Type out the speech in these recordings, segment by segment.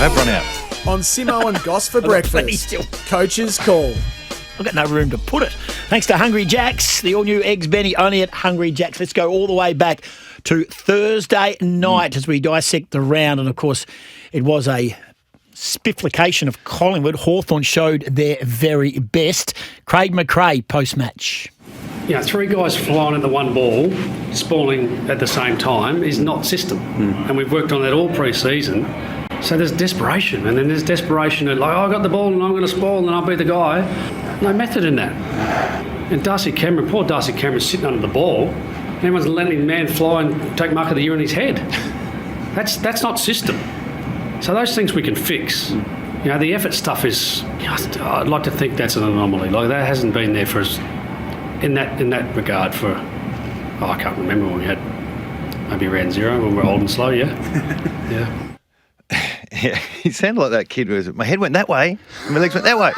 They've run out. On Simo and Goss for breakfast. Coach's call. I've got no room to put it. Thanks to Hungry Jack's, the all-new Eggs Benny, only at Hungry Jack's. Let's go all the way back to Thursday night as we dissect the round. And, of course, it was a spifflication of Collingwood. Hawthorn showed their very best. Craig McRae, post-match. Yeah, three guys flying at the one ball, spalling at the same time is not system. And we've worked on that all pre-season. So there's desperation, and then there's desperation at like, oh, I got the ball and I'm going to spoil and I'll be the guy. No method in that. And poor Darcy Cameron's sitting under the ball. Everyone's letting man fly and take mark of the year in his head. That's not system. So those things we can fix. You know, the effort stuff is, I'd like to think that's an anomaly. Like that hasn't been there for us in that regard for, I can't remember when we had maybe round zero when we were old and slow, yeah. Yeah. Yeah, he sounded like that kid who my head went that way, and my legs went that way.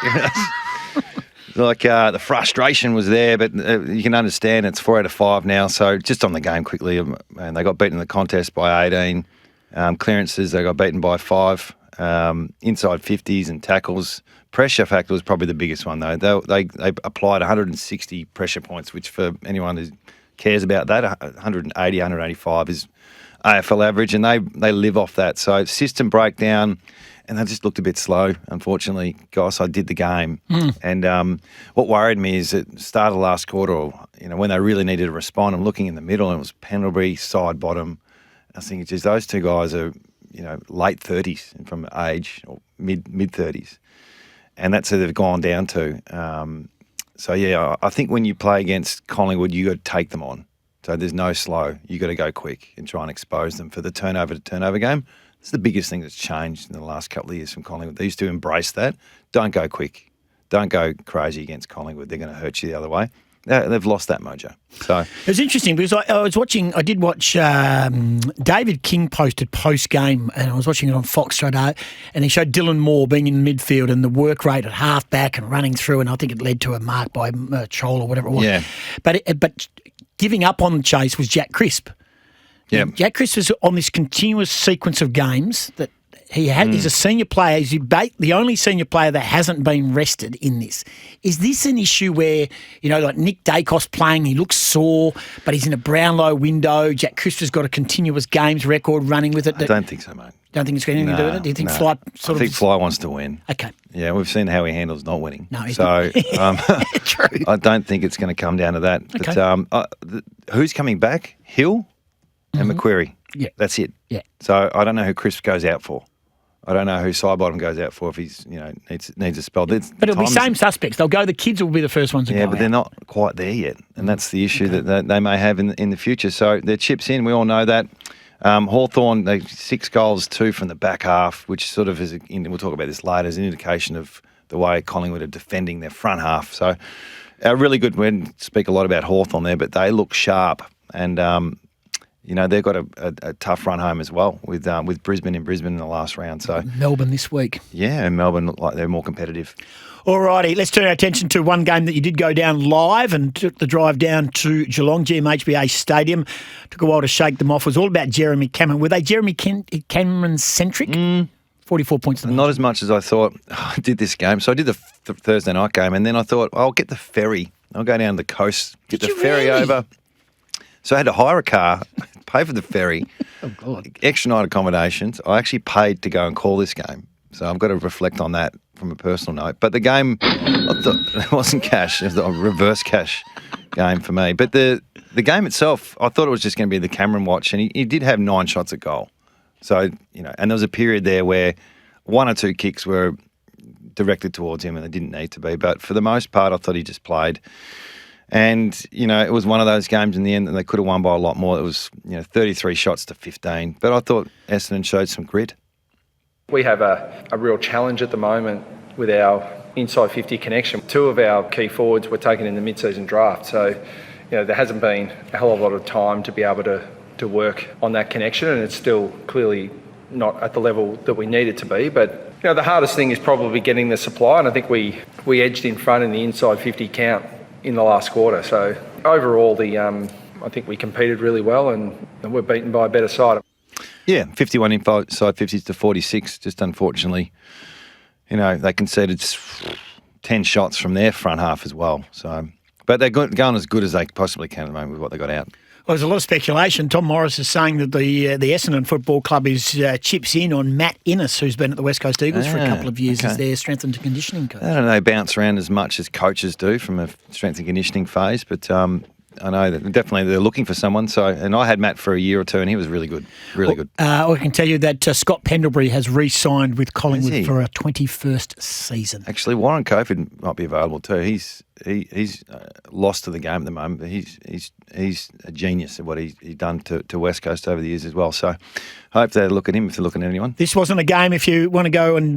Like the frustration was there, but you can understand it's 4 out of 5 now. So just on the game quickly, and they got beaten in the contest by 18. Clearances, they got beaten by 5. Inside 50s and tackles. Pressure factor was probably the biggest one, though. They applied 160 pressure points, which for anyone who cares about that, 180, 185 is AFL average, and they live off that. So system breakdown, and they just looked a bit slow, unfortunately. Goss, I did the game. And what worried me is at the start of the last quarter, or, when they really needed to respond, I'm looking in the middle, and it was Pendlebury, side bottom. I was thinking, geez, those two guys are, late 30s from age, or mid-30s. And that's who they've gone down to. So, yeah, I think when you play against Collingwood, you got to take them on. So there's no slow. You got to go quick and try and expose them for the turnover game. It's the biggest thing that's changed in the last couple of years from Collingwood. They used to embrace that. Don't go quick. Don't go crazy against Collingwood. They're going to hurt you the other way. They've lost that mojo. So it was interesting because I did watch David King posted post-game, and I was watching it on Fox straight out, and he showed Dylan Moore being in midfield and the work rate at half-back and running through, and I think it led to a mark by Troll or whatever it was. Yeah. But giving up on the chase was Jack Crisp. Yeah. Jack Crisp is on this continuous sequence of games that he had. He's a senior player. He's the only senior player that hasn't been rested in this. Is this an issue where, like Nick Dacos playing, he looks sore, but he's in a Brownlow window. Jack Crisp has got a continuous games record running with it. I don't think so, mate. Don't think it's got anything to do with it? Do you think Fly I think Fly wants to win. Okay. Yeah, we've seen how he handles not winning. No, he's not. True. I don't think it's going to come down to that. Okay. But who's coming back? Hill and Macquarie. Yeah. That's it. Yeah. So I don't know who Crisp goes out for. I don't know who Sidebottom goes out for if he's, needs a spell. But it'll be same suspects. They'll go. The kids will be the first ones to go. Yeah, but they're not quite there yet, and that's the issue that they may have in the future. So their chips in. We all know that. Hawthorn, they 6 goals, 2 from the back half, which sort of is, we'll talk about this later, is an indication of the way Collingwood are defending their front half. So really good. We speak a lot about Hawthorn there, but they look sharp, and they've got a tough run home as well with Brisbane in the last round. So Melbourne this week. Yeah, and Melbourne look like they're more competitive. All righty, let's turn our attention to one game that you did go down live and took the drive down to Geelong, GMHBA Stadium. Took a while to shake them off. It was all about Jeremy Cameron. Were they Jeremy Cameron-centric? 44 points. Not as much as I thought. I did this game. So I did the Thursday night game, and then I thought, I'll get the ferry. I'll go down to the coast, get the ferry over. So I had to hire a car, pay for the ferry, extra night accommodations. I actually paid to go and call this game. So I've got to reflect on that from a personal note. But the game, I thought, it wasn't cash. It was a reverse cash game for me. But the game itself, I thought it was just going to be the Cameron watch, and he did have 9 shots at goal. So, and there was a period there where 1 or 2 kicks were directed towards him and they didn't need to be. But for the most part, I thought he just played. And, it was one of those games in the end that they could have won by a lot more. It was, 33 shots to 15. But I thought Essendon showed some grit. We have a real challenge at the moment with our inside 50 connection. 2 of our key forwards were taken in the mid-season draft. So, there hasn't been a hell of a lot of time to be able to work on that connection, and it's still clearly not at the level that we need it to be. But, the hardest thing is probably getting the supply, and I think we edged in front in the inside 50 count in the last quarter. So overall, I think we competed really well, and we're beaten by a better side. Yeah, 51 inside 50s to 46. Just unfortunately, they conceded 10 shots from their front half as well. So, but they're going as good as they possibly can at the moment with what they got out. Well, there's a lot of speculation. Tom Morris is saying that the Essendon Football Club chips in on Matt Innes, who's been at the West Coast Eagles for a couple of years as their strength and conditioning coach. I don't know, bounce around as much as coaches do from a strength and conditioning phase, but I know that definitely they're looking for someone. And I had Matt for a year or two, and he was really good, good. I can tell you that Scott Pendlebury has re-signed with Collingwood for a 21st season. Actually, Warren Cofield might be available too. He's lost to the game at the moment, but he's a genius at what he's done to West Coast over the years as well. So I hope they look at him if they're looking at anyone. This wasn't a game if you want to go and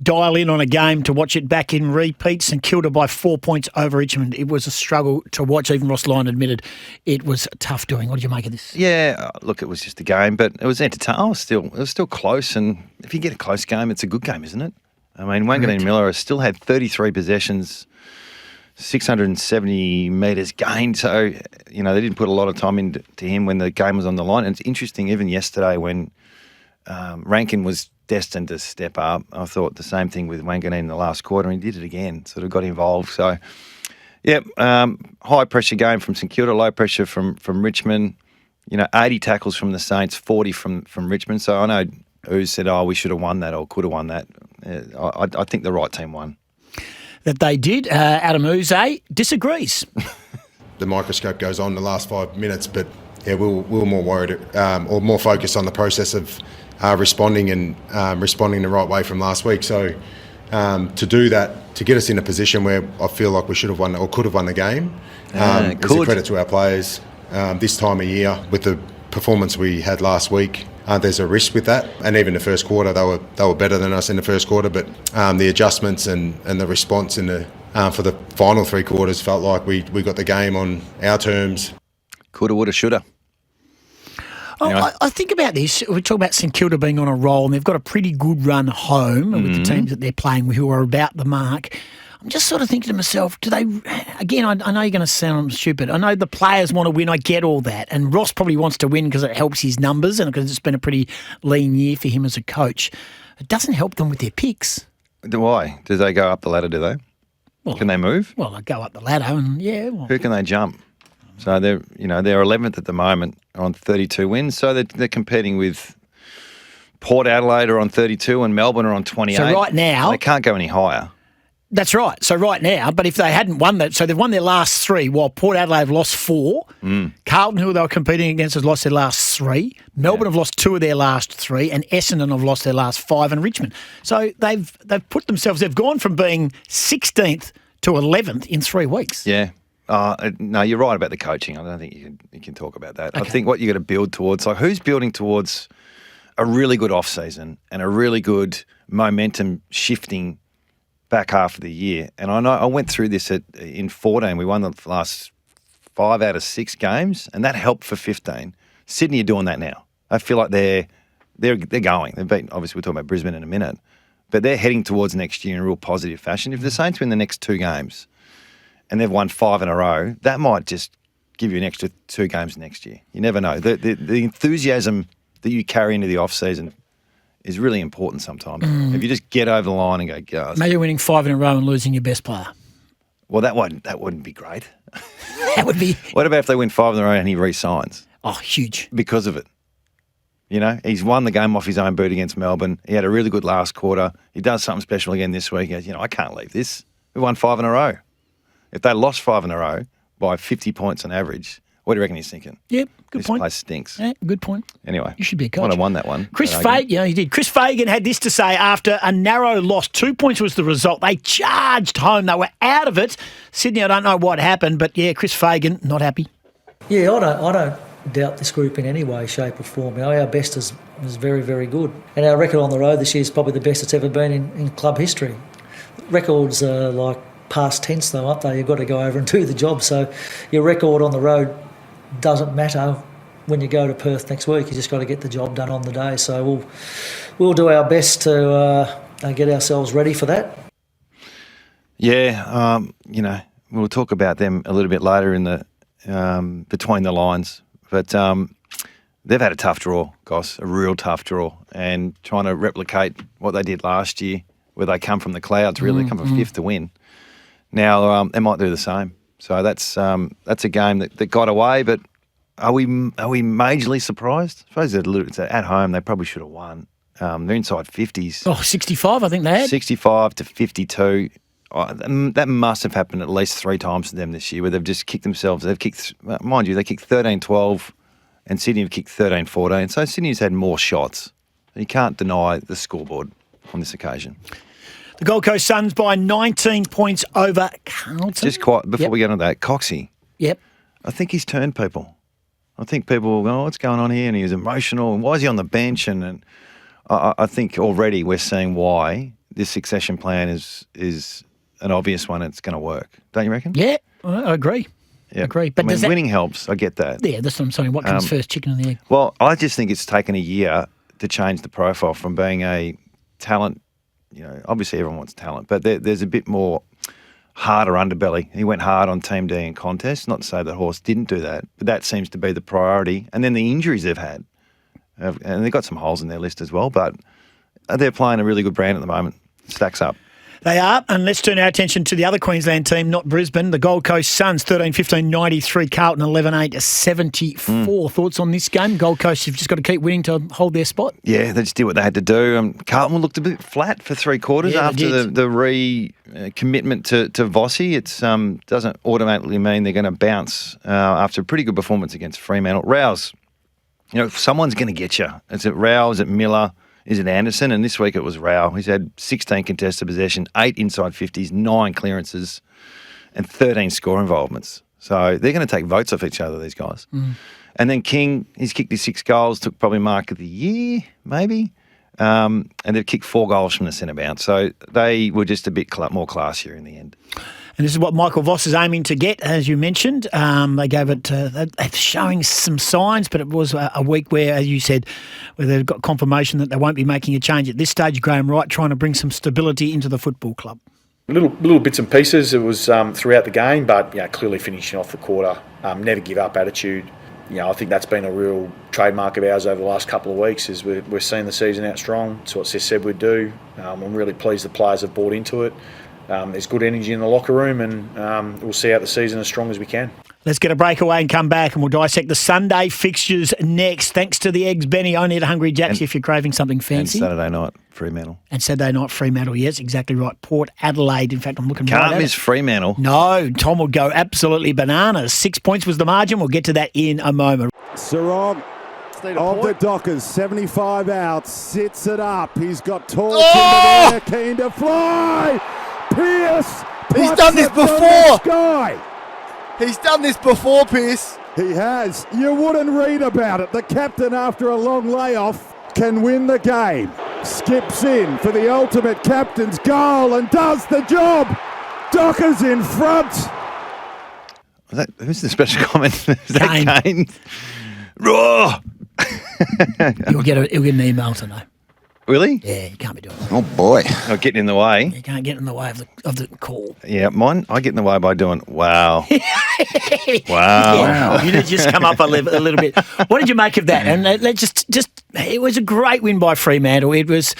dial in on a game to watch it back in repeats. St Kilda by 4 points over Richmond. It was a struggle to watch. Even Ross Lyon admitted it was tough doing. What did you make of this? Yeah, look, it was just a game, but it was entertaining. It was still close, and if you get a close game, it's a good game, isn't it? I mean, Wanganeen Miller has still had 33 possessions, 670 metres gained. So, they didn't put a lot of time into him when the game was on the line. And it's interesting, even yesterday when Rankin was destined to step up, I thought the same thing with Wanganeen in the last quarter, and he did it again, sort of got involved. So, high pressure game from St Kilda, low pressure from Richmond. 80 tackles from the Saints, 40 from Richmond. So I know who said, we should have won that or could have won that. I think the right team won. That they did. Adam Uze disagrees. The microscope goes on the last 5 minutes, but we were more worried or more focused on the process of responding and responding the right way from last week. So to do that, to get us in a position where I feel like we should have won or could have won the game, is a credit to our players. This time of year, with the performance we had last week, there's a risk with that. And even the first quarter, they were better than us in the first quarter. But the adjustments and the response for the final 3 quarters felt like we got the game on our terms. Coulda, woulda, shoulda. I think about this. We talk about St Kilda being on a roll, and they've got a pretty good run home with the teams that they're playing with who are about the mark. I'm just sort of thinking to myself, do they, again, I know you're going to sound stupid. I know the players want to win. I get all that. And Ross probably wants to win because it helps his numbers and because it's been a pretty lean year for him as a coach. It doesn't help them with their picks. Why? Do they go up the ladder, do they? Well, can they move? Well, they go up the ladder and, Who can they jump? So they're 11th at the moment on 32 wins. So they're competing with Port Adelaide are on 32 and Melbourne are on 28. So right now... They can't go any higher. That's right. So right now, but if they hadn't won that, so they've won their last 3, while Port Adelaide have lost 4. Carlton, who they were competing against, has lost their last 3. Melbourne have lost 2 of their last 3, and Essendon have lost their last 5, and Richmond. So they've put themselves. They've gone from being 16th to 11th in 3 weeks. Yeah. No, you're right about the coaching. I don't think you can talk about that. Okay. I think what you got to build towards, like who's building towards a really good off season and a really good momentum shifting back half of the year. And I know I went through this in 14. We won the last 5 out of 6 games, and that helped for 15. Sydney are doing that now. I feel like they're going. They've beaten, obviously we'll talk about Brisbane in a minute, but they're heading towards next year in a real positive fashion. If the Saints win the next 2 games and they've won 5 in a row, that might just give you an extra 2 games next year. You never know. The enthusiasm that you carry into the off season is really important sometimes. If you just get over the line and go, guys. Maybe winning 5 in a row and losing your best player. Well, that wouldn't be great. That would be. What about if they win 5 in a row and he re-signs? Oh, huge. Because of it. He's won the game off his own boot against Melbourne. He had a really good last quarter. He does something special again this week. He goes, I can't leave this. We won 5 in a row. If they lost 5 in a row by 50 points on average, what do you reckon he's thinking? Yep, good point. This place stinks. Yeah, good point. Anyway. You should be a coach. Well, I won that one. Chris Fagan, he did. Chris Fagan had this to say after a narrow loss. 2 points was the result. They charged home. They were out of it. Sydney, I don't know what happened, but Chris Fagan, not happy. Yeah, I don't doubt this group in any way, shape or form. Our best is very, very good. And our record on the road this year is probably the best it's ever been in club history. Records are like past tense though, aren't they? You've got to go over and do the job. So your record on the road doesn't matter when you go to Perth next week. You just got to get the job done on the day. So we'll do our best to get ourselves ready for that. Yeah, we'll talk about them a little bit later in the between the lines. But they've had a tough draw, Goss, a real tough draw, and trying to replicate what they did last year, where they come from the clouds, really, come from fifth to win. Now, they might do the same. So that's a game that got away, but are we majorly surprised? I suppose it's at home, they probably should have won. They're inside 50s. Oh, 65, I think they had. 65 to 52. That must have happened at least 3 times to them this year, where they've just kicked themselves. They kicked 13-12, and Sydney have kicked 13-14. So Sydney's had more shots. You can't deny the scoreboard on this occasion. The Gold Coast Suns by 19 points over Carlton. Just quiet before we get on that, Coxie. Yep. I think he's turned people. I think people will go, what's going on here? And he was emotional. And why is he on the bench? And I think already we're seeing why this succession plan is an obvious one. It's going to work. Don't you reckon? Yeah, I agree. Yeah. Agree. But winning helps. I get that. Yeah, that's what I'm saying. What comes first, chicken or the egg? Well, I just think it's taken a year to change the profile from being a talent. Obviously everyone wants talent, but there's a bit more harder underbelly. He went hard on Team D in contests. Not to say that Horse didn't do that, but that seems to be the priority. And then the injuries they've had. And they've got some holes in their list as well, but they're playing a really good brand at the moment. Stacks up. They are, and let's turn our attention to the other Queensland team, not Brisbane. The Gold Coast Suns, 13-15-93, Carlton 11-8-74. Thoughts on this game? Gold Coast have just got to keep winning to hold their spot. Yeah, they just did what they had to do. Carlton looked a bit flat for 3 quarters after the recommitment to Vossi. It doesn't automatically mean they're going to bounce after a pretty good performance against Fremantle. Rouse, someone's going to get you. Is it Rouse? Is it Miller? Is it Anderson? And this week it was Rao. He's had 16 contested possession, 8 inside 50s, 9 clearances, and 13 score involvements. So they're going to take votes off each other, these guys. And then King, he's kicked his 6 goals, took probably mark of the year, maybe. And they've kicked 4 goals from the centre bounce. So they were just a bit more classier in the end. And this is what Michael Voss is aiming to get, as you mentioned. They gave it, they're showing some signs, but it was a week where, as you said, where they've got confirmation that they won't be making a change at this stage. Graham Wright trying to bring some stability into the football club. Little bits and pieces. It was throughout the game, but clearly finishing off the quarter. Never give up attitude. I think that's been a real trademark of ours over the last couple of weeks. Is we're seeing the season out strong. It's what Seth said we'd do. I'm really pleased the players have bought into it. There's good energy in the locker room, and we'll see out the season as strong as we can. Let's get a breakaway and come back, and we'll dissect the Sunday fixtures next. Thanks to the eggs, Benny. Only at Hungry Jack's if you're craving something fancy. And Saturday night, Fremantle. And Saturday night, Fremantle. Yes, exactly right. Port Adelaide. In fact, I'm looking Can't miss Fremantle. No, Tom will go absolutely bananas. 6 points was the margin. We'll get to that in a moment. Sarong of the Dockers, 75 out, sits it up. He's got tall timber there, keen to fly. Pierce. He's done this before. He's done this before, Pierce. He has. You wouldn't read about it. The captain, after a long layoff, can win the game. Skips in for the ultimate captain's goal and does the job. Dockers in front. Who's the special comment? Is that Kane? Raw. He'll get an email to know. Really? Yeah, you can't be doing that. Oh, boy. Oh, getting in the way. You can't get in the way of the call. Yeah, mine, I get in the way by doing, wow. Wow. You just come up a little bit. What did you make of that? And it was a great win by Fremantle. It was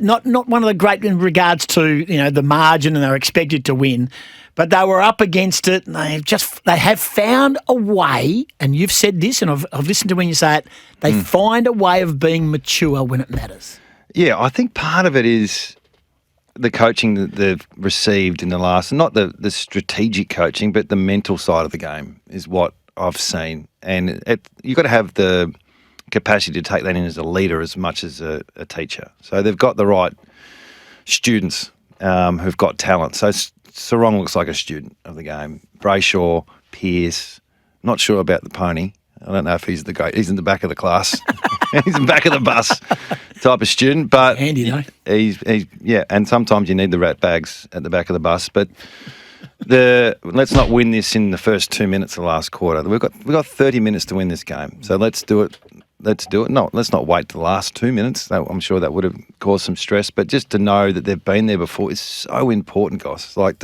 not one of the great in regards to, the margin, and they were expected to win. But they were up against it, and they have found a way, and you've said this, and I've listened to when you say it, they find a way of being mature when it matters. Yeah, I think part of it is the coaching that they've received in the last, not the strategic coaching, but the mental side of the game is what I've seen. And you've got to have the capacity to take that in as a leader as much as a teacher. So they've got the right students who've got talent. So Sarong looks like a student of the game. Brayshaw, Pierce, not sure about the pony. I don't know if he's he's in the back of the class. He's in the back of the bus type of student. But handy though. He's and sometimes you need the rat bags at the back of the bus. But let's not win this in the first 2 minutes of the last quarter. We've got 30 minutes to win this game. So let's do it. No, let's not wait to the last 2 minutes. I'm sure that would have caused some stress. But just to know that they've been there before is so important, Goss. Like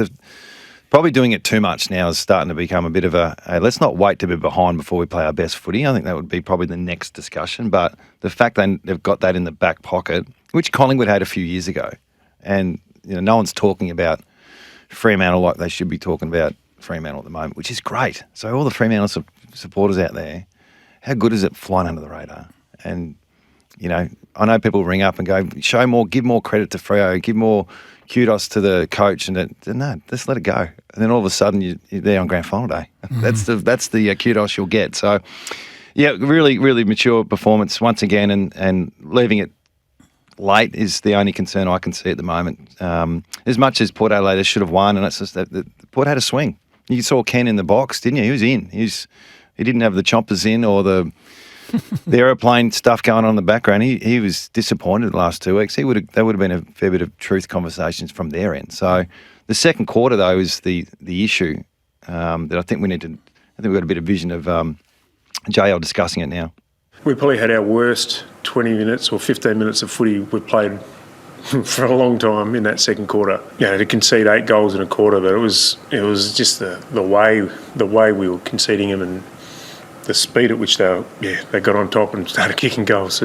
Probably doing it too much now is starting to become a bit of a, hey, let's not wait to be behind before we play our best footy. I think that would be probably the next discussion. But the fact they've got that in the back pocket, which Collingwood had a few years ago, and no one's talking about Fremantle like they should be talking about Fremantle at the moment, which is great. So all the Fremantle supporters out there, how good is it flying under the radar? And, I know people ring up and go, show more, give more credit to Freo, give more kudos to the coach, and no, just let it go. And then all of a sudden you're there on grand final day. Mm-hmm. That's the kudos you'll get. So, yeah, really, really mature performance once again, and leaving it late is the only concern I can see at the moment. As much as Port Adelaide should have won, and it's just that Port had a swing. You saw Ken in the box, didn't you? He was in. He didn't have the chompers in or the aeroplane stuff going on in the background. He was disappointed the last 2 weeks. There would have been a fair bit of truth conversations from their end. So the second quarter, though, is the issue that I think we need to. I think we've got a bit of vision of JL discussing it now. We probably had our worst 20 minutes or 15 minutes of footy we've played for a long time in that second quarter. To concede 8 goals in a quarter, but it was just the way we were conceding them and the speed at which they got on top and started kicking goals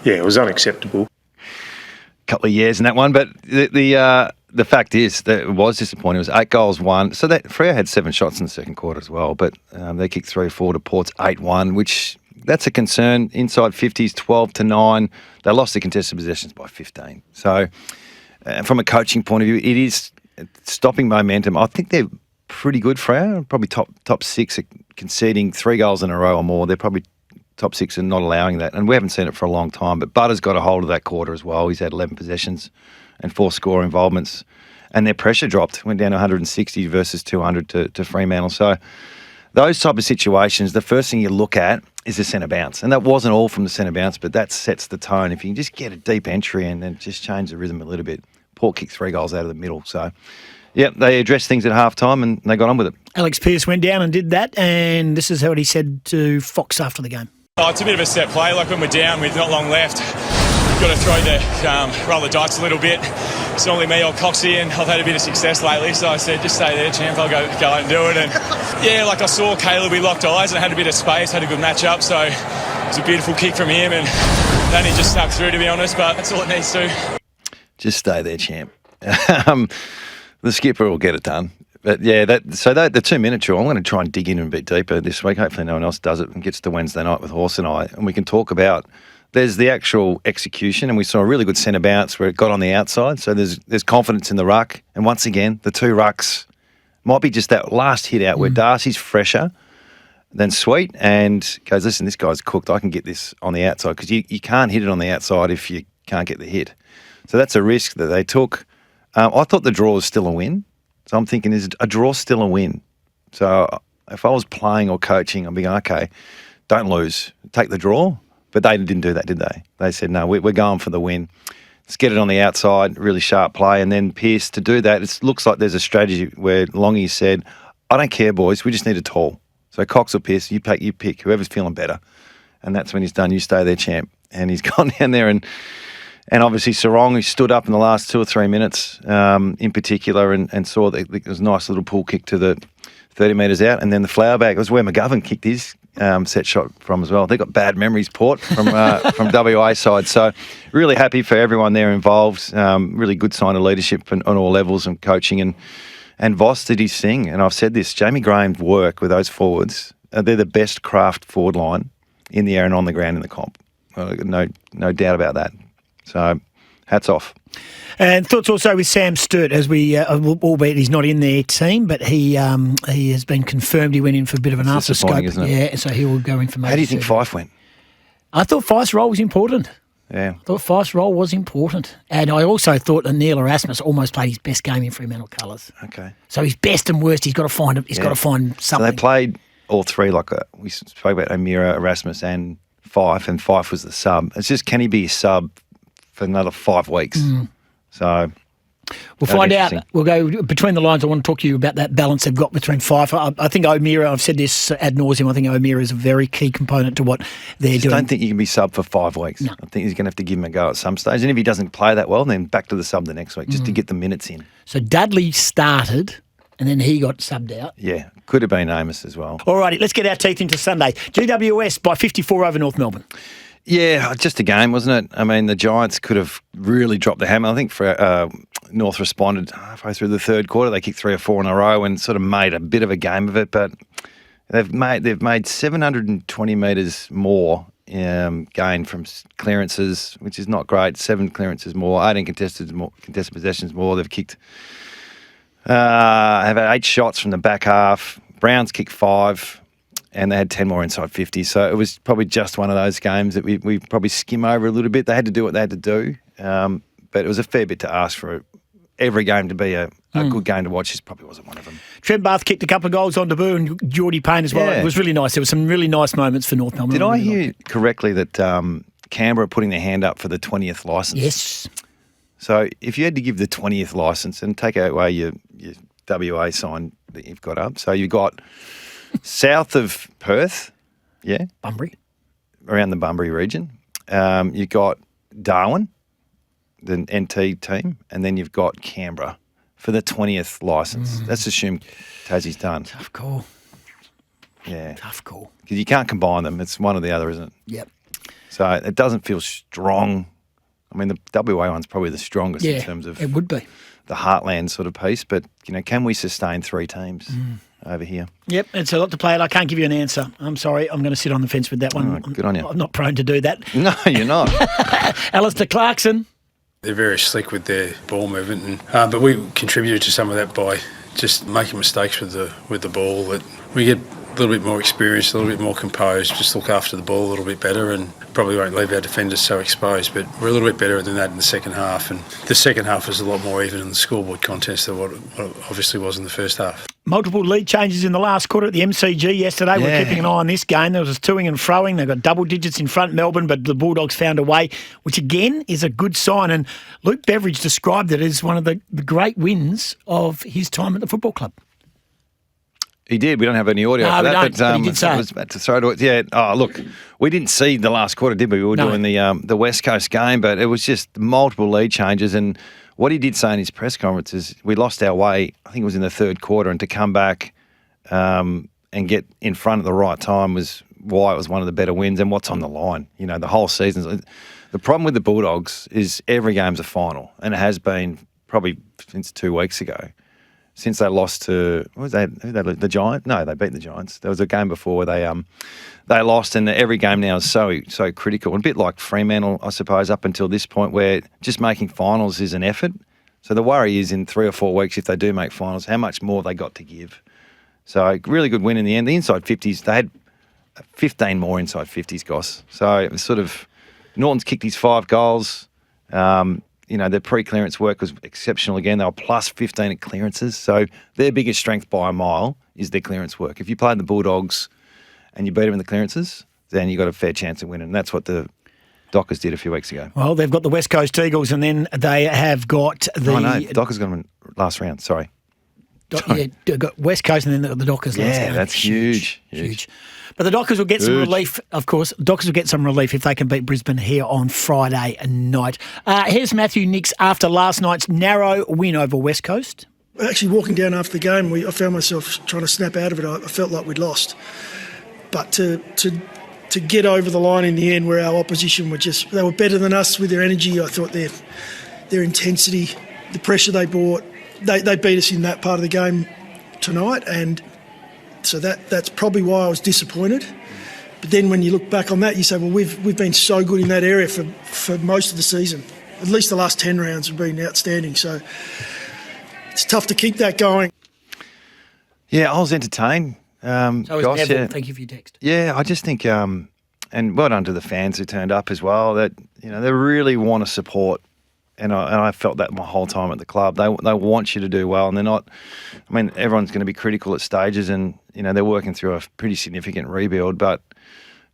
it was unacceptable. Couple of years in that one, but the fact is that it was disappointing. It was 8 goals, 1. So that Freo had 7 shots in the second quarter as well, but they kicked 3 or 4 to Port's 8-1, which that's a concern. Inside 50s, 12-9. They lost the contested possessions by 15. So from a coaching point of view, it is stopping momentum. I think they're pretty good, Freo. Probably top 6 are conceding 3 goals in a row or more. They're probably top 6 and not allowing that. And we haven't seen it for a long time. But Butter's got a hold of that quarter as well. He's had 11 possessions and 4 score involvements. And their pressure dropped. Went down to 160 versus 200 to Fremantle. So those type of situations, the first thing you look at is the centre bounce. And that wasn't all from the centre bounce, but that sets the tone. If you can just get a deep entry and then just change the rhythm a little bit. Port kicked 3 goals out of the middle. So, yeah, they addressed things at halftime and they got on with it. Alex Pearce went down and did that, and this is what he said to Fox after the game. It's a bit of a set play. Like when we're down with not long left, we've got to roll the dice a little bit. It's normally me or Coxie, and I've had a bit of success lately, so I said, just stay there, champ, I'll go out and do it. And yeah, like I saw Caleb, we locked eyes and I had a bit of space, had a good match-up, so it was a beautiful kick from him, and then he just snuck through, to be honest, but that's all it needs to. Just stay there, champ. The skipper will get it done. But yeah, the 2-minute drill, I'm going to try and dig in a bit deeper this week. Hopefully no one else does it and gets to Wednesday night with Horse and I, and we can talk about, there's the actual execution, and we saw a really good centre bounce where it got on the outside, so there's confidence in the ruck. And once again, the 2 rucks might be just that last hit out where Darcy's fresher than Sweet and goes, listen, this guy's cooked, I can get this on the outside, because you can't hit it on the outside if you can't get the hit. So that's a risk that they took. I thought the draw was still a win. So I'm thinking, is a draw still a win? So if I was playing or coaching, I'd be going, okay, don't lose, take the draw. But they didn't do that, did they? They said, no, we're going for the win. Let's get it on the outside, really sharp play. And then Pearce, to do that, it looks like there's a strategy where Longy said, I don't care, boys, we just need a tall. So Cox or Pearce, you pick, whoever's feeling better. And that's when he's done, you stay there, champ. And he's gone down there and obviously Sarong, who stood up in the last 2 or 3 minutes in particular and saw that there was a nice little pull kick to the 30 metres out. And then the flower bag was where McGovern kicked his set shot from as well. They got bad memories, Port, from WA side. So really happy for everyone there involved. Really good sign of leadership on all levels and coaching. And Voss did his thing. And I've said this, Jamie Graham's work with those forwards, they're the best craft forward line in the air and on the ground in the comp. No doubt about that. So, hats off. And thoughts also with Sam Sturt, as we, albeit he's not in their team, but he has been confirmed. He went in for a bit of an after-scope. Isn't it? Yeah, so he will go in for major. How do you think Fife went? I thought Fife's role was important. Yeah. I thought Fife's role was important. And I also thought that Neil Erasmus almost played his best game in Fremantle colours. Okay. So his best and worst, he's got to find something. So they played all three, like we spoke about O'Meara, Erasmus and Fife was the sub. It's just, can he be a sub for another 5 weeks? So we'll find out. We'll go between the lines. I want to talk to you about that balance they've got between Fife. I think O'Meara, I've said this ad nauseum, I think O'Meara is a very key component to what they're doing. I don't think you can be sub for 5 weeks. No. I think he's going to have to give him a go at some stage. And if he doesn't play that well, then back to the sub the next week just to get the minutes in. So Dudley started And then he got subbed out. Yeah, could have been Amos as well. All righty, let's get our teeth into Sunday. GWS by 54 over North Melbourne. Yeah, just a game, wasn't it? I mean, the Giants could have really dropped the hammer. I think North responded halfway through the third quarter. They kicked 3 or 4 in a row and sort of made a bit of a game of it. But they've made 720 metres more gain from clearances, which is not great. 7 clearances more, 18 contested possessions more. They've kicked. Have had 8 shots from the back half. Browns kicked 5. And they had 10 more inside 50. So it was probably just one of those games that we probably skim over a little bit. They had to do what they had to do. But it was a fair bit to ask for every game to be a good game to watch. This probably wasn't one of them. Trent Barth kicked a couple of goals on debut and Geordie Payne as well. Yeah. It was really nice. There were some really nice moments for North Melbourne. Did I hear correctly that Canberra are putting their hand up for the 20th licence? Yes. So if you had to give the 20th licence and take away your WA sign that you've got up, so you've got south of Perth, yeah? Bunbury. Around the Bunbury region. You've got Darwin, the NT team, and then you've got Canberra for the 20th licence. Let's assume Tassie's done. Tough call. Yeah. Tough call. Because you can't combine them. It's one or the other, isn't it? Yep. So it doesn't feel strong. I mean, the WA one's probably the strongest in terms of it would be the heartland sort of piece. But, can we sustain 3 teams over here? Yep, it's a lot to play at. I can't give you an answer. I'm sorry. I'm going to sit on the fence with that one. Oh, good on you. I'm not prone to do that. No, you're not. Alistair Clarkson. They're very slick with their ball movement, but we contributed to some of that by just making mistakes with the ball. That we get a little bit more experienced, a little bit more composed, just look after the ball a little bit better, and probably won't leave our defenders so exposed. But we're a little bit better than that in the second half, and the second half was a lot more even in the scoreboard contest than what it obviously was in the first half. Multiple lead changes in the last quarter at the MCG yesterday. Yeah. We're keeping an eye on this game. There was toing and froing. They got double digits in front, Melbourne, but the Bulldogs found a way, which again is a good sign. And Luke Beveridge described it as one of the great wins of his time at the football club. He did. We don't have any audio for that. But he did say I was about to throw to it. Yeah. Oh, look, we didn't see the last quarter, did we? We were doing the West Coast game, but it was just multiple lead changes. And what he did say in his press conference is we lost our way, I think it was in the third quarter, and to come back and get in front at the right time was why it was one of the better wins and what's on the line. The whole season. The problem with the Bulldogs is every game's a final, and it has been probably since 2 weeks ago. Since they lost to the Giants? No, they beat the Giants. There was a game before where they lost, and every game now is so critical. And a bit like Fremantle, I suppose, up until this point, where just making finals is an effort. So the worry is in 3 or 4 weeks, if they do make finals, how much more they got to give. So really good win in the end. The inside 50s, they had 15 more inside 50s, Goss. So it was sort of Norton's kicked his 5 goals. Their pre-clearance work was exceptional again. They were plus 15 at clearances. So their biggest strength by a mile is their clearance work. If you played the Bulldogs and you beat them in the clearances, then you got a fair chance of winning. And that's what the Dockers did a few weeks ago. Well, they've got the West Coast Eagles, and then they have got the... Oh, no, Dockers got them in last round. Sorry. They've got West Coast and then the Dockers last round. Yeah, that's huge. But the Dockers will get some relief, of course. Dockers will get some relief if they can beat Brisbane here on Friday night. Here's Matthew Nicks after last night's narrow win over West Coast. Actually, walking down after the game, I found myself trying to snap out of it. I felt like we'd lost. But to get over the line in the end where our opposition they were better than us with their energy. I thought their intensity, the pressure they brought, they beat us in that part of the game tonight, and so that's probably why I was disappointed. But then when you look back on that, you say, well, we've been so good in that area for most of the season. At least the last 10 rounds have been outstanding. So it's tough to keep that going. Yeah, I was entertained. So was Neville. Thank you for your text. Yeah, I just think, and well done to the fans who turned up as well, that they really want to support. And I felt that my whole time at the club. They want you to do well, and they're not. I mean, everyone's going to be critical at stages, and they're working through a pretty significant rebuild. But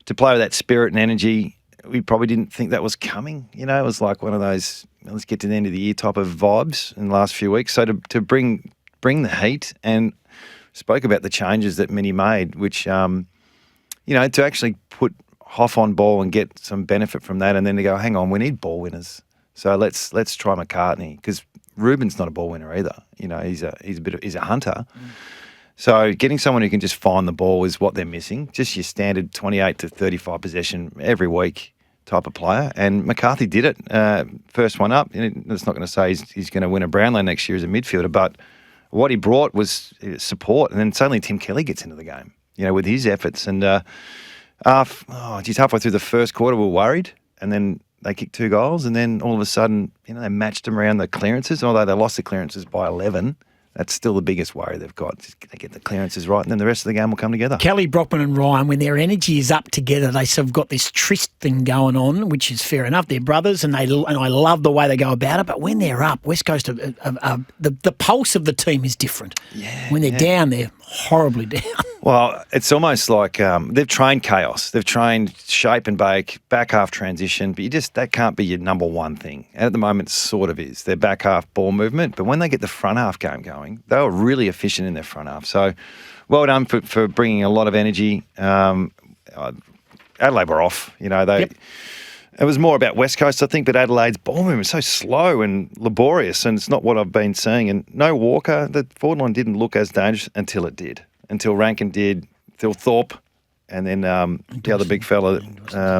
to play with that spirit and energy, we probably didn't think that was coming. It was like one of those let's get to the end of the year type of vibes in the last few weeks. So to bring the heat, and spoke about the changes that Minnie made, which to actually put Hoff on ball and get some benefit from that, and then to go, hang on, we need ball winners. So let's try McCartney, because Ruben's not a ball winner either. You know, he's a hunter. So getting someone who can just find the ball is what they're missing. Just your standard 28 to 35 possession every week type of player. And McCarthy did it. First one up. That's not going to say he's going to win a Brownlow next year as a midfielder, but what he brought was support. And then suddenly Tim Kelly gets into the game, you know, with his efforts. And halfway through the first quarter, we were worried. And then they kicked 2 goals. And then all of a sudden, you know, they matched them around the clearances. Although they lost the clearances by 11, that's still the biggest worry they've got. They get the clearances right, and then the rest of the game will come together. Kelly, Brockman and Ryan, when their energy is up together, they sort of got this tryst thing going on, which is fair enough. They're brothers, and I love the way they go about it. But when they're up, West Coast, the pulse of the team is different. Yeah, when they're down, they're horribly down. Well, it's almost like they've trained chaos. They've trained shape and bake, back half transition, but that can't be your number one thing. And at the moment, it sort of is. Their back half ball movement, but when they get the front half game going, they were really efficient in their front half. So well done for bringing a lot of energy. Adelaide were off. You know, It was more about West Coast, I think, but Adelaide's ball movement is so slow and laborious, and it's not what I've been seeing. And no Walker, the forward line didn't look as dangerous until it did. Until Rankin did, until Thorpe, and then the other big fella.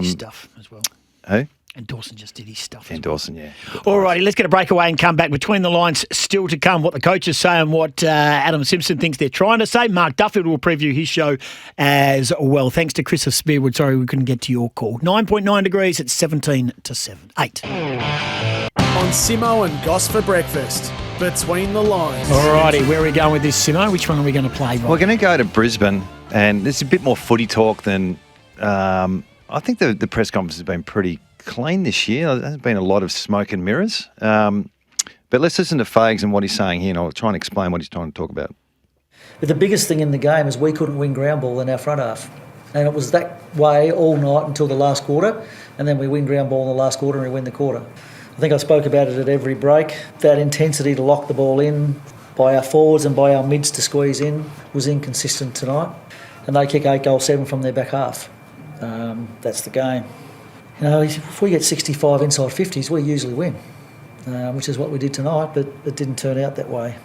Stuff as well. Who? And Dawson just did his stuff. And Dawson, yeah. All righty, let's get a breakaway and come back. Between the lines, still to come, what the coaches say and what Adam Simpson thinks they're trying to say. Mark Duffield will preview his show as well. Thanks to Chris of Spearwood. Sorry we couldn't get to your call. 9.9 degrees at 17 to 8. On Simo and Goss for breakfast. Between the lines. All righty, where are we going with this, Simo? Which one are we going to play? We're going to go to Brisbane, and there's a bit more footy talk than... I think the press conference has been pretty clean this year. There hasn't been a lot of smoke and mirrors. But let's listen to Fags and what he's saying here, and I'll try and explain what he's trying to talk about. But the biggest thing in the game is we couldn't win ground ball in our front half. And it was that way all night until the last quarter, and then we win ground ball in the last quarter and we win the quarter. I think I spoke about it at every break. That intensity to lock the ball in by our forwards and by our mids to squeeze in was inconsistent tonight. And they kick 8-7 from their back half. That's the game. You know, if we get 65 inside 50s, we usually win, which is what we did tonight, but it didn't turn out that way.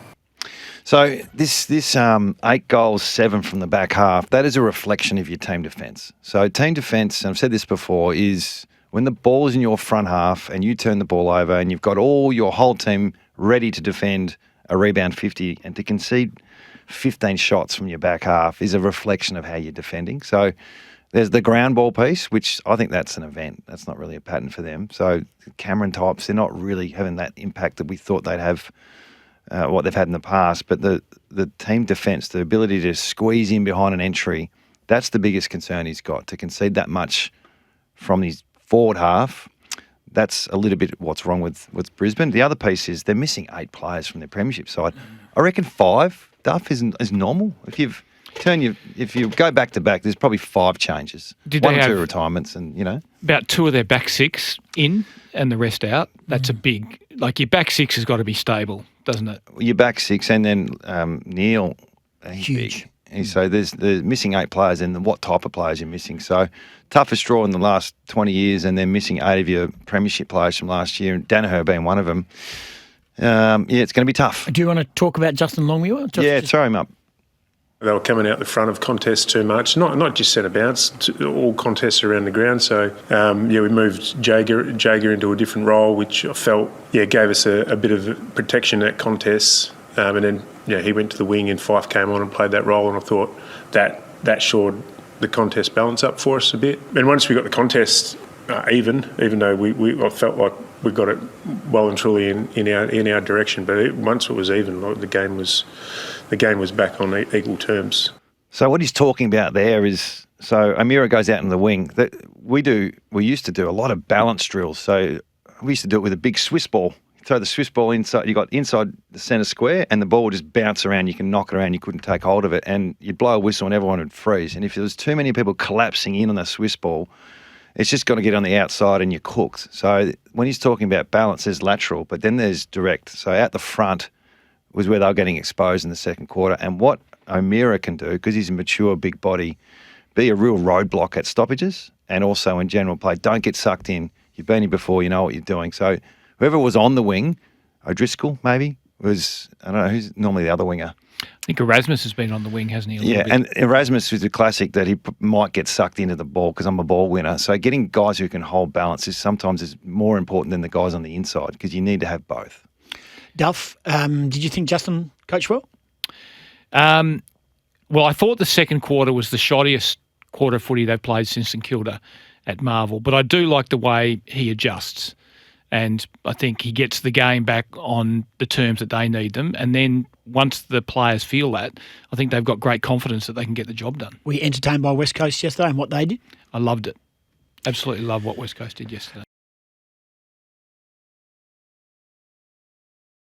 So this 8-7 from the back half, that is a reflection of your team defence. So team defence, and I've said this before, is when the ball is in your front half and you turn the ball over and you've got your whole team ready to defend a rebound 50, and to concede 15 shots from your back half is a reflection of how you're defending. So there's the ground ball piece, which I think that's an event. That's not really a pattern for them. So Cameron types, they're not really having that impact that we thought they'd have, what they've had in the past. But the team defence, the ability to squeeze in behind an entry, that's the biggest concern he's got. To concede that much from his forward half, that's a little bit what's wrong with Brisbane. The other piece is they're missing 8 players from their premiership side. I reckon 5, Duff, is normal. If you go back to back, there's probably 5 changes. One or 2 retirements, and about 2 of their back 6 in and the rest out. That's a big. Your back 6 has got to be stable, doesn't it? Your back 6, and then Neil, he's huge. Big. And so there's missing 8 players, and what type of players you're missing. So toughest draw in the last 20 years, and they're missing 8 of your premiership players from last year, and Danaher being one of them. It's going to be tough. Do you want to talk about Justin Longmuir? Throw him up. They were coming out the front of contests too much, not just centre bounce, all contests around the ground. So, we moved Jager into a different role, which I felt, gave us a bit of protection at contests. And then, he went to the wing and Fife came on and played that role, and I thought that shored the contest balance up for us a bit. And once we got the contest even though I felt like we got it well and truly in our direction, but once it was even, the game was back on equal terms. So what he's talking about there is, so Amira goes out in the wing. We used to do a lot of balance drills. So we used to do it with a big Swiss ball. You throw the Swiss ball inside, you got inside the centre square, and the ball would just bounce around. You can knock it around. You couldn't take hold of it, and you'd blow a whistle and everyone would freeze. And if there was too many people collapsing in on the Swiss ball, it's just got to get on the outside and you're cooked. So when he's talking about balance, there's lateral, but then there's direct. So out the front was where they were getting exposed in the second quarter. And what O'Meara can do, because he's a mature big body, be a real roadblock at stoppages and also in general play. Don't get sucked in. You've been here before, you know what you're doing. So whoever was on the wing O'Driscoll, maybe. I don't know, who's normally the other winger? I think Erasmus has been on the wing, hasn't he? A little bit? And Erasmus is a classic that he might get sucked into the ball because I'm a ball winner. So getting guys who can hold balance sometimes is more important than the guys on the inside because you need to have both. Duff, did you think Justin coached well? Well, I thought the second quarter was the shottiest quarter of footy they've played since St Kilda at Marvel, but I do like the way he adjusts. And I think he gets the game back on the terms that they need them. And then once the players feel that, I think they've got great confidence that they can get the job done. Were you entertained by West Coast yesterday and what they did? I loved it. Absolutely love what West Coast did yesterday.